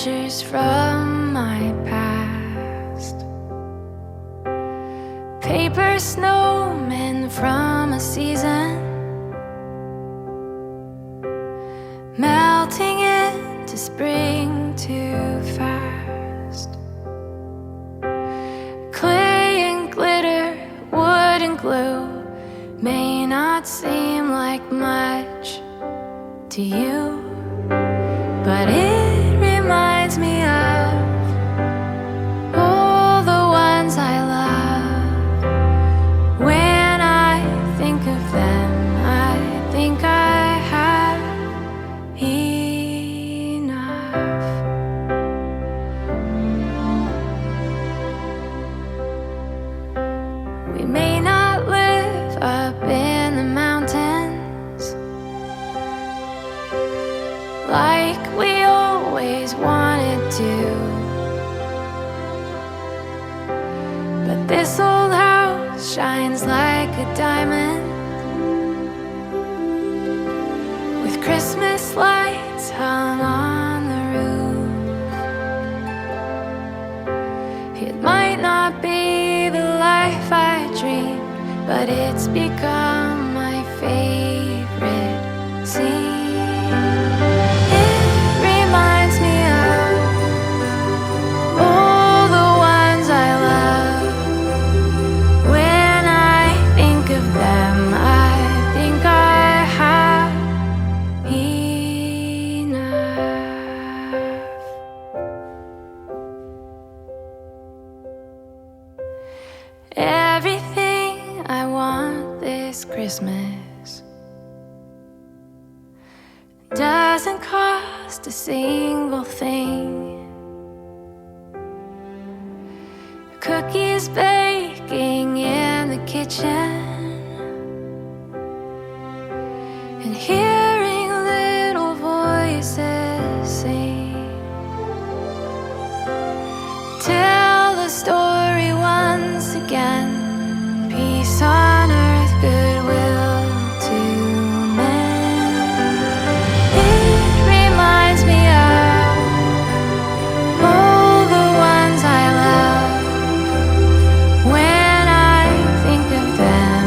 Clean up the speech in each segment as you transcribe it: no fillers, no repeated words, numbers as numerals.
treasures from my past. Paper snowmen from a season, melting into spring too fast. Clay and glitter, wood and glue may not seem like much to you, but it reminds me of all the ones I love. When I think of them, I think I have enough. We may not live up in the mountains like we always wanted to, but this old house shines like a diamond, with Christmas lights hung on the roof. It might not be the life I dreamed, but it's become my favorite scene. Everything I want this Christmas doesn't cost a single thing. Cookies baking in the kitchen, and hearing little voices sing. Tell the story once again. Peace on earth, goodwill to men. It reminds me of all the ones I love. When I think of them,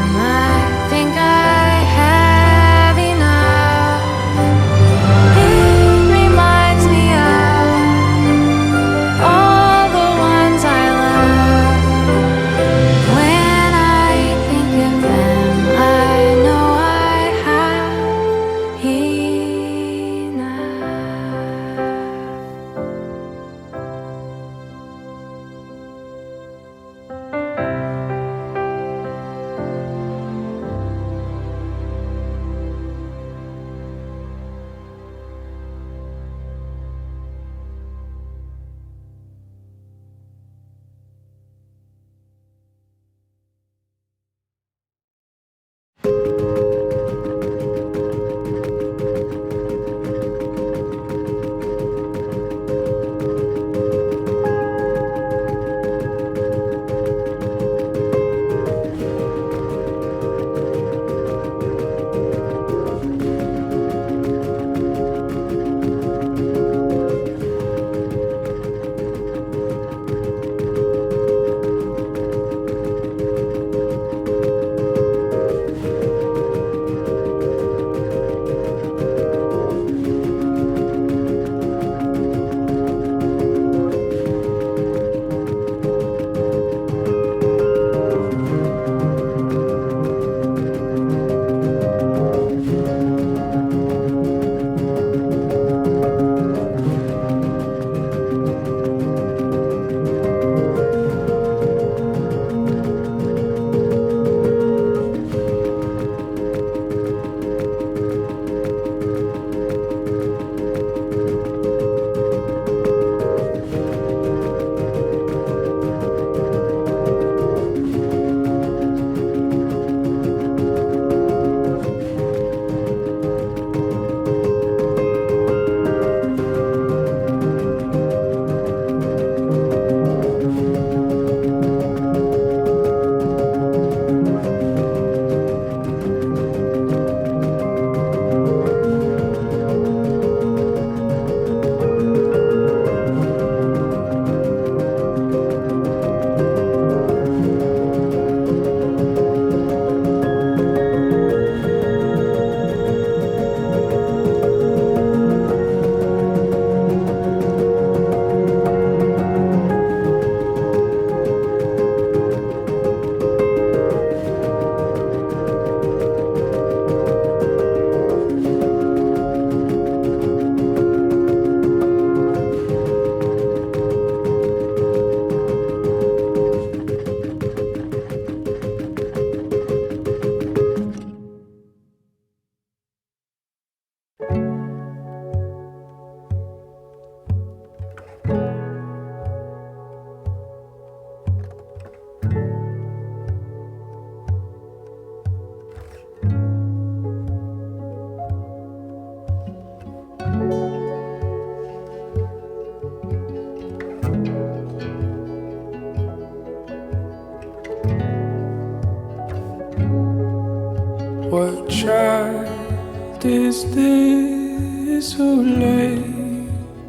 is this who lay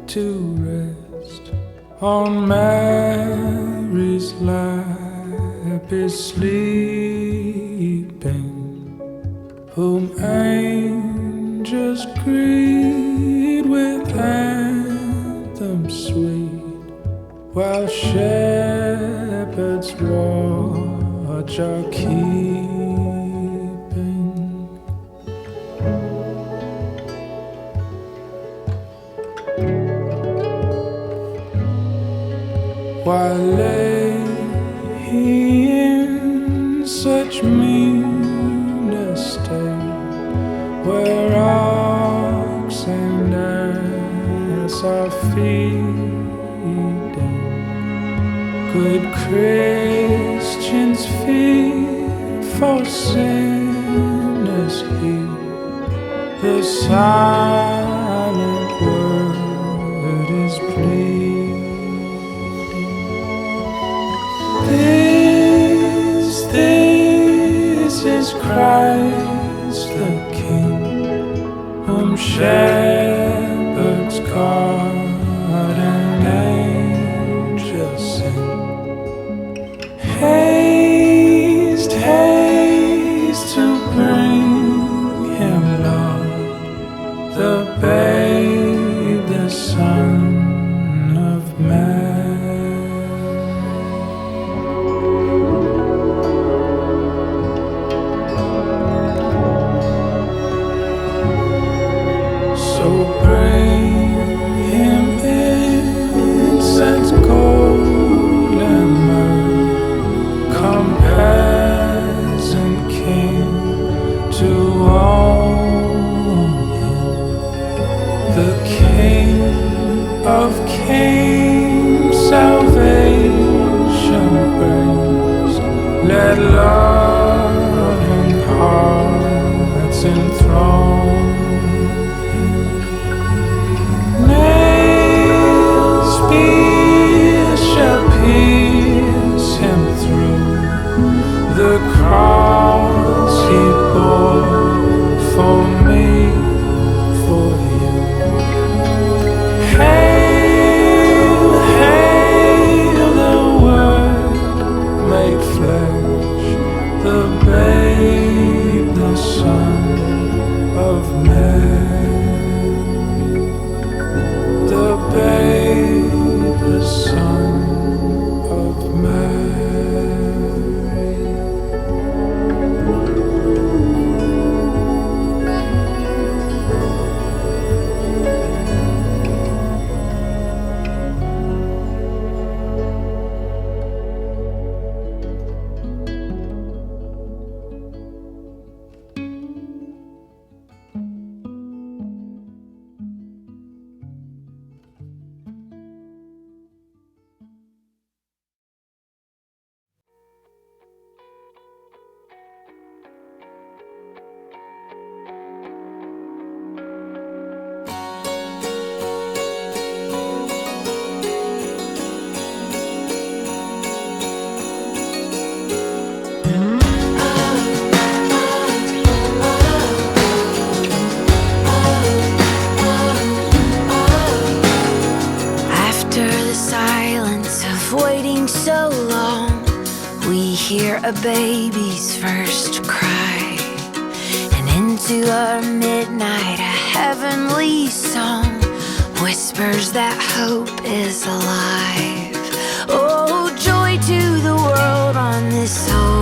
to rest on Mary's lap is sleeping, whom angels greet with anthems sweet, while shepherds watch are keeping. Why lay he in such mean estate, where ox and ass are feeding? Good Christians fear for sinners hear the silent word is pleading. This is Christ the King, whom shepherds guard and angels sing. Haste, haste to bring him, Lord, the babe, the Son of Man. So bring him incense, gold and myrrh, compass and king to own him, the King of kings, salvation brings. Let loving hearts enthrone. Nails shall pierce him through, the cross he bore for me, for you. Hail, hail, the Word made flesh, the babe, the Son of Man. The babe, the Son of Mary. So long, we hear a baby's first cry, and into our midnight a heavenly song whispers that hope is alive. Oh, joy to the world on this holy